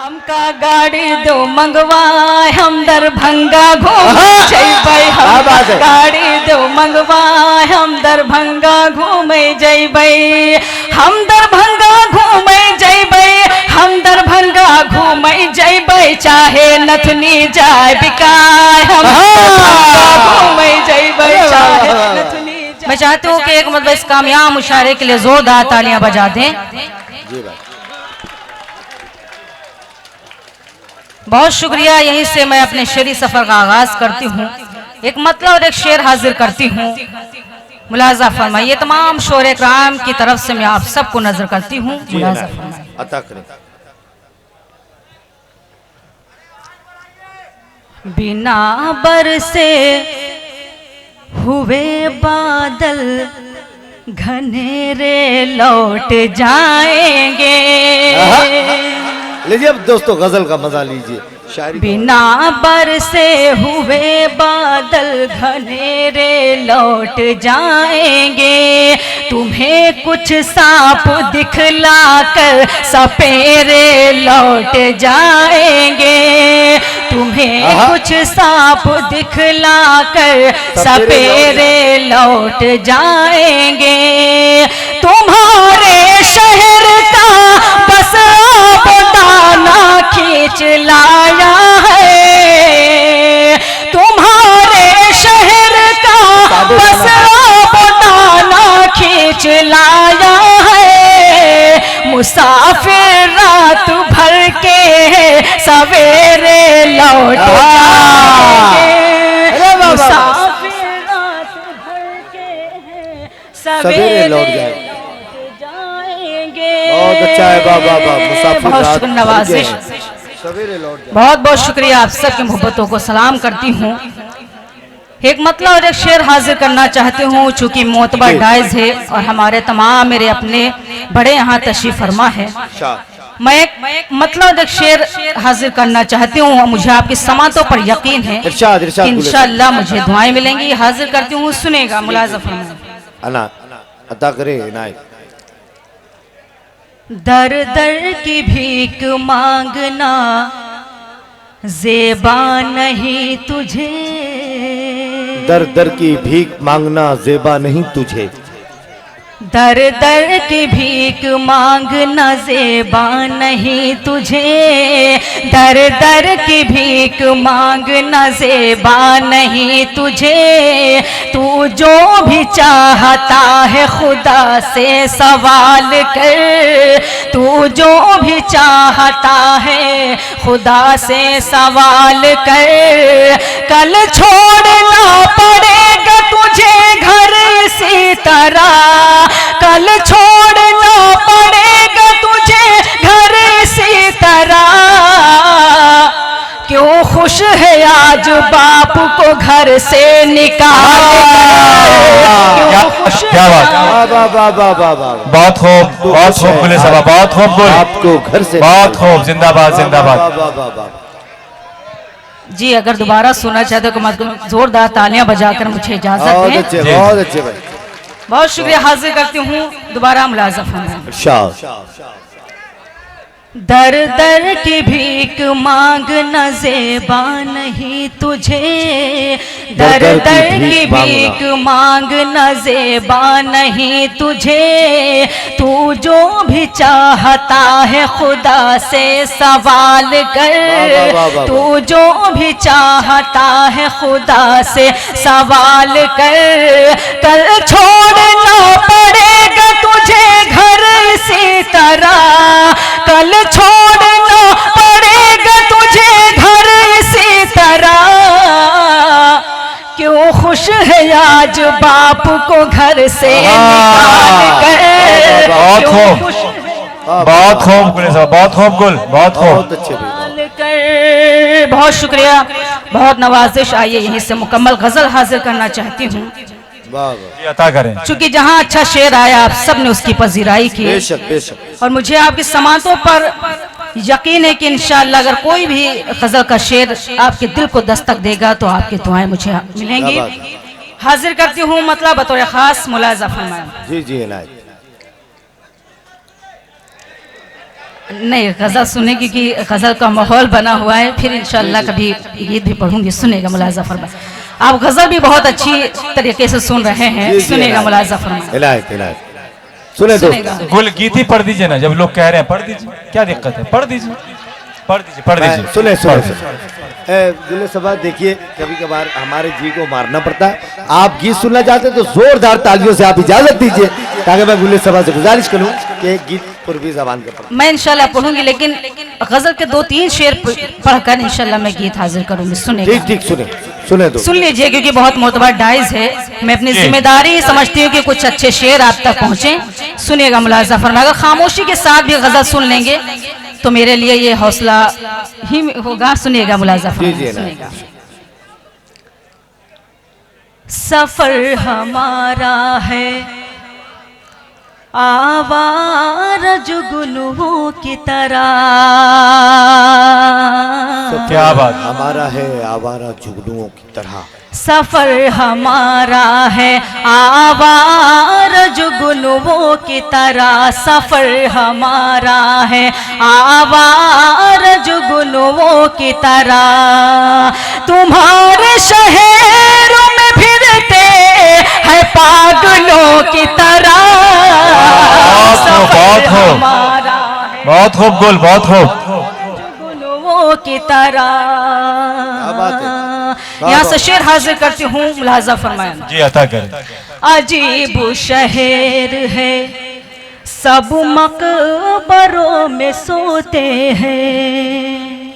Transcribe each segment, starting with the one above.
हमका गाड़ी दो मंगवाए हम दरभंगा घूम जैबै। हम गाड़ी दो मंगवाए हम दरभंगा घूमे जैबै। हम दरभंगा घूमे जैबै। हम दरभंगा घूमे जैबै। चाहे नथनी जाए बिकाए हम घूमे जैबै। चाहे नथनी जाए। मैं चाहती हूँ कि एक मतलब इस कामयाब मुशायरे के लिए जोरदार तालियां बजा दें। बहुत शुक्रिया। यहीं से मैं अपने शेरी सफर का आगाज करती हूँ। एक मतलब और एक शेर हाजिर करती हूँ। मुलाजा फरमाइए। तमाम शोरे कराम की तरफ से मैं आप सबको नजर करती हूँ। मुलाजा फरमाइए। अता करें। बिना बरसे हुए बादल घनेरे लौट जाएंगे। लीजिए अब दोस्तों गजल का मजा लीजिए। शायरी बिना बरसे हुए बादल घनेरे लौट जाएंगे। तुम्हें कुछ सांप दिखलाकर सपेरे लौट जाएंगे। तुम्हें कुछ सांप दिखलाकर सपेरे लौट जाएंगे। तुम्हारे शहर का बस दाना खींच लाया है। तुम्हारे शहर का बस दाना खींच लाया है। मुसाफिर रात भर के सवेरे लौट जाएंगे। मुसाफिर रात भर के सवेरे लौट जाएंगे। बहुत अच्छा है बाबा मुसाफिर बहुत नवाजिश। सवेरे लौट जाए। बहुत बहुत शुक्रिया। आप सबकी मोहब्बतों को सलाम करती हूँ। एक मतलब और एक शेर हाजिर करना चाहती हूँ। चूंकि मोतबर डाइज है और हमारे तमाम मेरे अपने बड़े यहाँ तशरीफ फरमा है। मैं एक मतलब एक शेर हाजिर करना चाहती हूँ। मुझे आपकी समातों पर यकीन है इंशाअल्लाह मुझे दुआएं मिलेंगी। हाजिर करती हूँ। सुनेगा मुलाजा फरमाइए। अता करे इनायत। दर दर की भीख मांगना ज़ेबा नहीं तुझे। दर दर की भीख मांगना ज़ेबा नहीं तुझे। दर दर की भीख मांगना ज़ेबा नहीं तुझे। दर दर की भीख मांगना ज़ेबा नहीं तुझे। तू जो भी चाहता है खुदा से सवाल कर। तू जो भी चाहता है खुदा से सवाल कर। कल छोड़ना पड़ेगा तुझे घर इसी तरह। कल छोड़ना पड़ेगा तुझे घर इसी तरह। क्यों खुश है आज बाप को घर से निकाल। क्या बात। बहुत खूब गुले साहब। बहुत खूब गुल। आपको घर से बहुत खूब। जिंदाबाद जिंदाबाद। जी अगर दोबारा सुनना चाहते हो तो जोरदार तालियां बजाकर मुझे इजाजत दें। बहुत अच्छे भाई। बहुत शुक्रिया। हाजिर करती हूँ दोबारा मुलाजा फरमाइए। दर दर की भीख मांगना ज़ेबा नहीं तुझे। दर दर की भीख मांगना ज़ेबा नहीं तुझे। तू जो भी चाहता है खुदा से सवाल कर। तू जो भी चाहता है खुदा से सवाल कर। कल छोड़ना पड़ेगा तुझे घर इसी तरह। कल छोड़ना पड़ेगा तुझे घर इसी तरह। क्यों खुश है आज बाप को घर से निकाल कर। बहुत खूब। बहुत खूब गुल साहब। बहुत खूब गुल। बहुत खूब। बहुत शुक्रिया। बहुत नवाजिश। आइए यहीं से मुकम्मल गजल हाजिर करना चाहती हूँ। अता करें। चूंकि जहाँ अच्छा शेर आया आप सब ने उसकी पजीराई की। बेशक बेशक। और मुझे आपकी समातों पर यकीन है कि इंशाअल्लाह अगर कोई भी गजल का शेर आपके दिल को दस्तक देगा तो आपकी दुआएं मुझे मिलेंगी। हाजिर करती हूँ मतलब बतौर खास मुलाजा फरमाएं। जी जी इनायत। नहीं गज़ल सुने क्योंकि गज़ल का माहौल बना हुआ है, फिर इंशाल्लाह कभी गीत भी पढ़ूंगी, सुनेगा मुलाज़ा फरमाए। आप गज़ल भी बहुत अच्छी तरीके से सुन रहे हैं, सुनेगा मुलाज़ा फरमाए। इलायत इलायत सुने सुनेगा। दोस्त, गुल गीत ही पढ़ दीजिए ना, जब लोग कह रहे हैं पढ़ दीजिए, क्या दिक्कत है, पढ़ दीजिए पढ़ दीजिए पढ़ दीजिए। सुने दुल्हे साहब देखिए, कभी कभार हमारे जी को मारना पड़ता है। आप गीत सुनना चाहते हैं तो जोरदार तालियों से आप इजाजत दीजिए, ताकि मैं गुल्ले सभा से गुजारिश करूं कि एक गीत पूर्वी जबान का पढ़ूं। मैं इंशाल्लाह पढ़ूंगी, लेकिन गज़ल के 2-3 शेर पढ़कर इंशाल्लाह मैं गीत हाजिर करूंगी, सुनेगा। ठीक ठीक सुने दो, सुन लीजिए, क्योंकि बहुत मोतबर डाइज है। मैं अपनी जिम्मेदारी समझती हूँ कि कुछ अच्छे शेर आप तक पहुँचे। सुनिएगा मुलाज़ा फरमाए। अगर खामोशी के साथ भी गज़ल सुन लेंगे तो मेरे लिए ये हौसला ही होगा। सुनिएगा मुलाज़ा फरमाए, सुनिएगा। सफर हमारा है आवारा जुगनुओं की तरह, क्या बात, हमारा है आवारा जुगनुओं की तरह। सफर हमारा है आवारा जुगनुओं की तरह, सफर हमारा है आवारा जुगनुओं की तरह। तुम्हारे शहरों में फिरते हैं पागलों की तरह। बहुत खूब गुल, बहुत खूब जुगनुओं की तरह। यहाँ से शेर हाजिर करती हूँ, मुलाज़ा फरमाएं। जी अता करें। अजीब शहर है सब मकबरों में सोते हैं,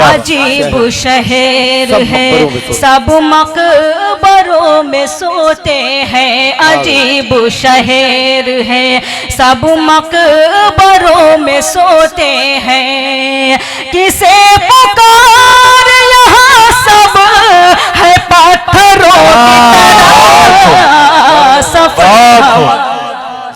अजीब शहर है सब मकबरों में सोते हैं, अजीब शहर है सब मकबरों में सोते हैं। किसे पुकार यहाँ सब है पत्थरों की तरह। सफर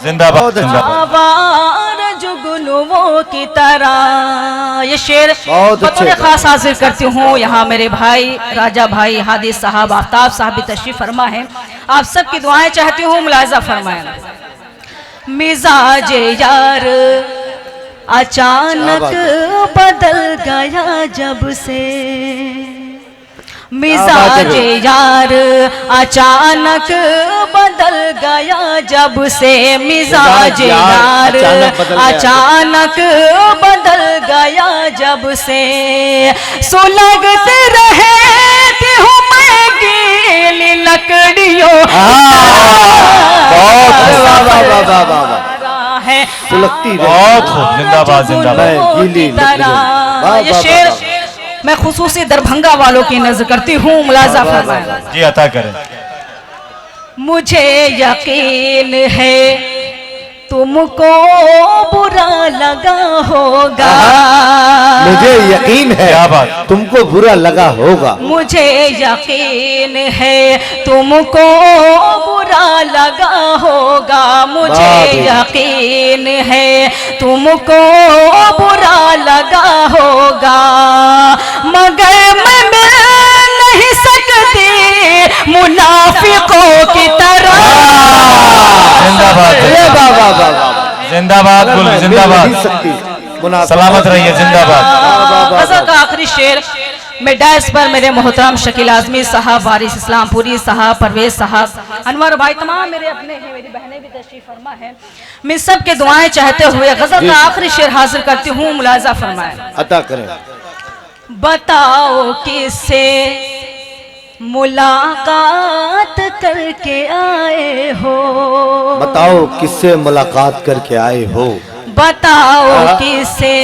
जिंदाबाद आवारा जुगनुओं की तरह। ये शेर बतौर खास हाजिर करती हूँ। यहाँ मेरे भाई राजा भाई हादी साहब, आफ्ताब साहब भी तशरीफ फरमा है। आप सबकी दुआएं चाहती हूँ, मुलाज़ा फरमाएं। मिजाज यार अचानक बदल गया जब से, मिजाज यार अचानक बदल गया जब से, मिजाज यार अचानक बदल गया जब से। सुलगते रहती हूँ मैं गीली लकड़ियों है, बहुत खूब, जिंदाबाद जिंदाबाद। ये शेर मैं खुसूसी दरभंगा वालों की नजर करती हूँ, मुलाज़ा फरमाए। जी अता करें। मुझे यकीन है तुमको बुरा लगा होगा, मुझे यकीन है क्या बात, तुमको बुरा लगा होगा। मुझे यकीन है तुमको बुरा लगा होगा, मुझे यकीन है तुमको बुरा लगा होगा। मगर मैं मिल नहीं सकती मुनाफिकों की तरह। जिंदाबाद गुल, जिंदाबाद, सलामत रहिए, जिंदाबाद। गज़ल का आखिरी शेर मैं डायस पर मेरे मोहतरम शकील आजमी साहब, वारिस इस्लामपुरी साहब, परवेज साहब, अनवर भाई, तमाम मेरे अपने हैं, मेरी बहनें भी तशरीफ फरमा है। मैं सब के दुआएं चाहते हुए गज़ल का आखिरी शेर हाजिर करती हूँ, मुलाज़ा फरमाएं। अता करें। बताओ किससे मुलाकात करके आए हो, बताओ किससे मुलाकात करके आए हो, बताओ किससे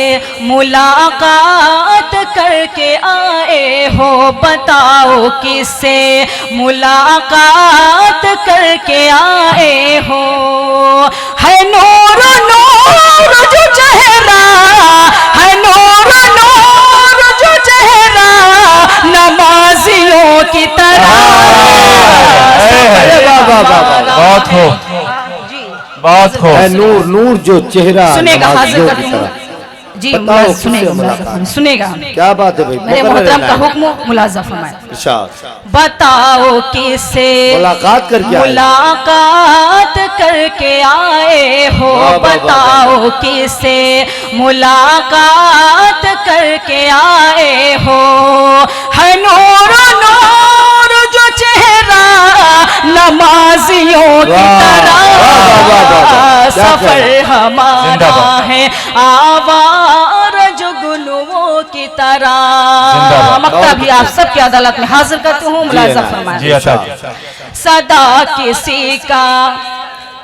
मुलाकात करके आए हो, बताओ किससे मुलाकात करके आए हो। है नूर नूर जो चेहरा, है नूर नूर जो चेहरा नमाजियों की तरह। बहुत खूब, बहुत खूब। नूर नूर जो चेहरा सुनेगा हाजिर नमाजियों करती की हूँ। तरह। जी बताओ, मुलाजा किससे सुनेगा, मुलाकात? सुनेगा। क्या बात है भाई, मेरे मुकर्रर मोहतरम का रहना है। हुक्म मुलाजा फरमाए। इरशाद। बताओ किसे मुलाकात करके आए। मुलाकात करके आए हो, वाह, वाह, वाह, बताओ किसे मुलाकात करके आए हो। है नूर नूर जो चेहरा नमाजियों की वाह, तरह, वाह, वाह, वाह, वाह। क्या सफर कहना? हमारा जिंदाबाद। है आवार जुगनुओं की तरह। जिंदाबाद। मक्ता भी आप सबकी अदालत में हाजिर करती हूँ, मुलाजा जी फरमाए। अता जी। सदा किसी का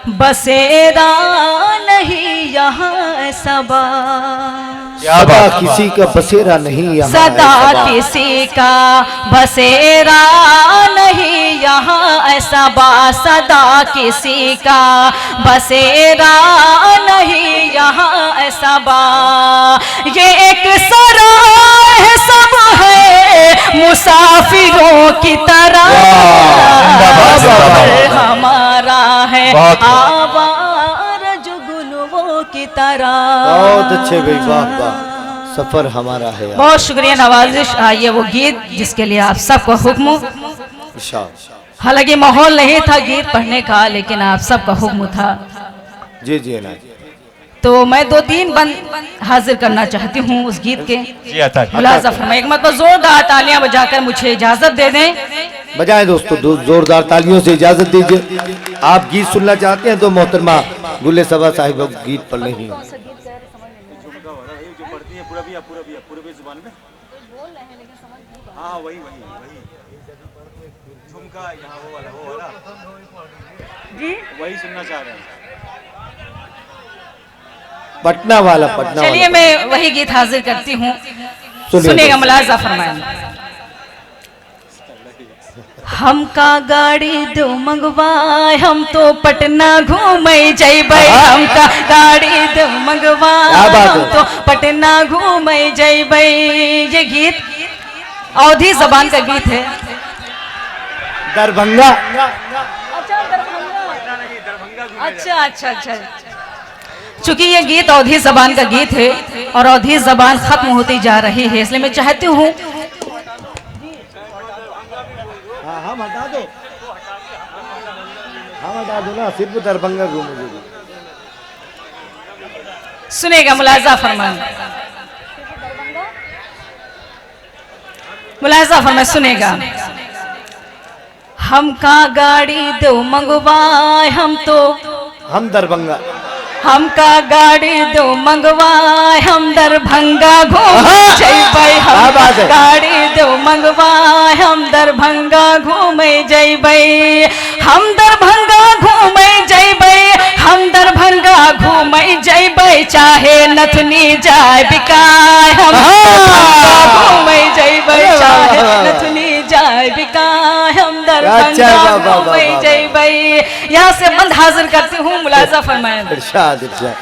बसेरा नहीं यहाँ सबा, क्या सदा बात है। किसी का बसेरा नहीं यहाँ है सदा सबा। किसी का बसेरा नहीं यहाँ ऐसा बा, सदा किसी का बसेरा नहीं यहाँ ऐसा बा। ये एक सराय है सब है मुसाफिरों की तरह, जिंदाबाद, सफर जिंदाबाद। हमारा है बहुत खूब। आवार जुगनुओं की तरह। बहुत अच्छे भाई, वाह वाह, सफर हमारा है। बहुत शुक्रिया नवाजिश। आइए वो गीत जिसके लिए आप सबको हुक्म, इरशाद। हालांकि माहौल नहीं था गीत पढ़ने का, लेकिन आप सबका हुक्म था, जी जी ना। तो मैं 2-3 बंद हाजिर करना चाहती हूँ उस गीत के। जी अता जी। मुलाजा फरमाए। एक मतलब जोरदार तालियां बजाकर मुझे इजाजत दे दें। बजाएं दोस्तों, जोरदार तालियों से इजाजत दीजिए। आप गीत सुनना चाहते हैं तो मोहतरमा गुले सबा साहिब गीत पढ़ रही हैं। वही सुनना चाह रहे हैं। पटना वाला, पटना चलिए वाला। मैं वही गीत हाजिर करती हूँ, सुनिए। सुनेगा। मुलाजा फरमाए। हमका गाड़ी दो मंगवाए, हम तो पटना घूमे जैबै। हमका गाड़ी दो मंगवाए, क्या बात हम है? तो पटना घूमे जैबै। ये गीत अवधी जबान का गीत है। दरभंगा। अच्छा अच्छा अच्छा। चूंकि ये गीत अवधी जबान का गीत है और अवधी जबान खत्म होती जा रही है, इसलिए मैं चाहती हूँ हम हटा दो, हम हटा दो ना, सिर्फ दरभंगा घूमोगे। सुनेगा। मुलाजा फरमाए। मुलाजा फरमाए, सुनेगा। हमका गाड़ी दो मंगवाए, हम तो हम दरभंगा। हमका गाड़ी दो मंगवाए, हम दरभंगा घूम जैबै। क्या हम बात है? गाड़ी दो मंगवाए, हम दरभंगा घूमे जैबै। हम दरभंगा घूमे जैबै, हम दरभंगा घूमे जैबै। चाहे नथनी जाए बिकाय, हम दरभंगा घूमे जैबै। चाहे नथनी जाए बिकाय, हम दरभंगा घूमे जैबै। यहाँ से बंद हाजिर करती हूँ, मुलाजा फरमाए। इरशाद इरशाद।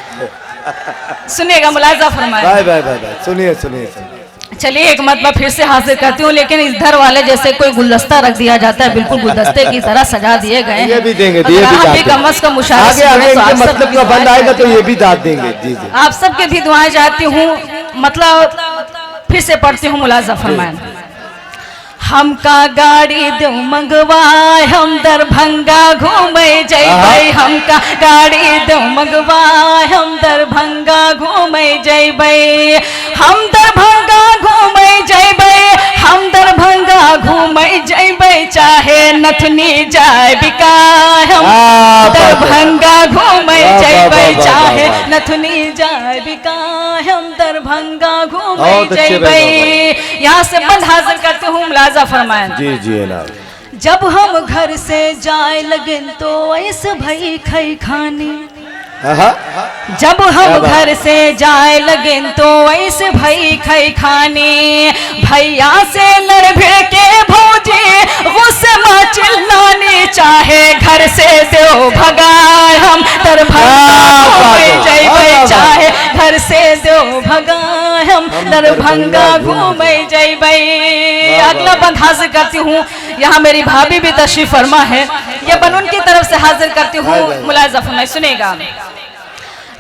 सुनिएगा। मुलाजा फरमाए। Bye bye bye bye. सुनिए सुनिए सुनिए। चलिए एक मतलब फिर से हाजिर करती हूँ, लेकिन इधर वाले जैसे कोई गुलदस्ता रख दिया जाता है, बिल्कुल गुलदस्ते की तरह सजा दिए गए हैं। ये भी देंगे, अगर ये भी आप दाद भी देंगे। कम से कम मुशावरे आगे से आगे जुड़े तो इनके आप सबकी मतलब का दुआएं बंद आएगा तो चाहती ये हूँ। भी दाद देंगे। जी जी। आप सबके भी दुआएं चाहती हूँ, मतलब फिर से पढ़ती हूँ। मुलाजा फरमाए। हमका गाड़ी दो मंगवाए, हम दरभंगा घूमे जैबै। हमका गाड़ी दो मंगवाए, हम दरभंगा घूमे जैबै। हम दरभंगा घूमे जैबै, हम दरभंगा घूमे जैबै। चाहे नथनी जाए बिकाय, हम दरभंगा घूमे जैबै। चाहे नथनी जाए बिकाय, हम दरभंगा घूमे जैबै। यहाँ से बंद हाजिर करते हूँ, मुलाजा फरमाए। जी जी ना। जब हम घर से जाए लगन तो ऐसे भई खई खानी। जब हम घर से जाए लगन तो ऐसे भई खई खानी। भैया से लड़ भिड़ के भौजी गुस्से में चिल्लानी। चाहे घर से दो भगाए, हम दरभंगा घूमे जैबै। चाहे घर से दो भगाए, हम दरभंगा घूमे जैबै। अगला बंद हाजिर करती हूँ। यहाँ मेरी भाभी भी तशरीफ फरमा है, ये बन उनकी तरफ से हाजिर करती हूँ। मुलाजा फरमाए। सुनेगा।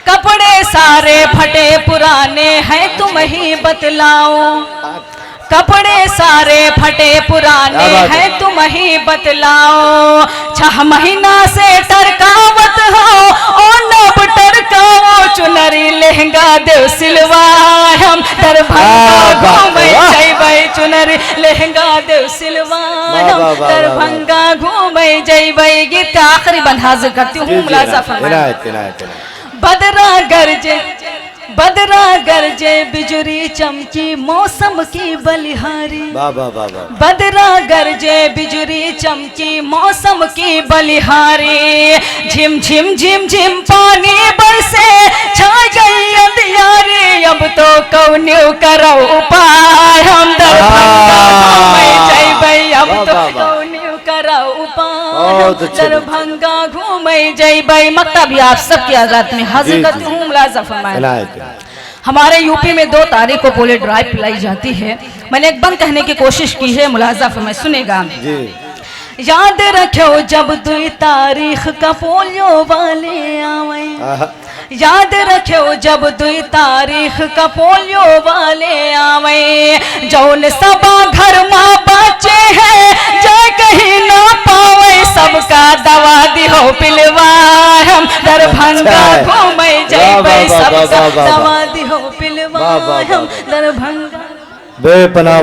कपड़े सारे फटे पुराने हैं तुम ही बतलाओ, कपड़े सारे फटे पुराने हैं तुम ही बतलाओ। 6 महीना से टरकावत हो ओ नब टरकाओ, चुनरी लहंगा देव सिलवा हम दरभंगा घूमे जइबै, चुनरी लहंगा देव सिलवा हम दरभंगा घूमे जइबै। गीत का आखिरी बंद हाजिर करती हूँ, मुलाजा फरमाएं। बदरा गरजे बिजुरी चमकी मौसम की बलिहारी, बदरा गरजे बिजुरी चमकी मौसम की बलिहारी। झिम झिम झिम झिम पानी बरसे छा गई अंधियारी, अब तो कौन्यू करो उपाय हम दरभंगा घूमे जइबै, अब तो कौन्यू करो उपाय दरभंगा घूमे जइबै। मक्ता भी आप सबकी आजाद में हाजिर करती हूँ, मुलाजा फरमाएं। हमारे यूपी में 2 तारीख को पोलियो ड्राइव पिलाई जाती है। मैंने एक बंद कहने की कोशिश की है, मुलाजा फरमाएं, सुनेगा। याद रखो जब 2 तारीख का पोलियो वाले आवे, याद रखो जब 2 तारीख का पोलियो वाले आवे। जौन सबा घर माँ बच्चे हैं जाए कहीं ना पावे, सबका दवा दिहो पिलवा हम दरभंगा घूमे जइबै, सबका दवा दिहो पिलवा हम दरभंगा। बेपनाह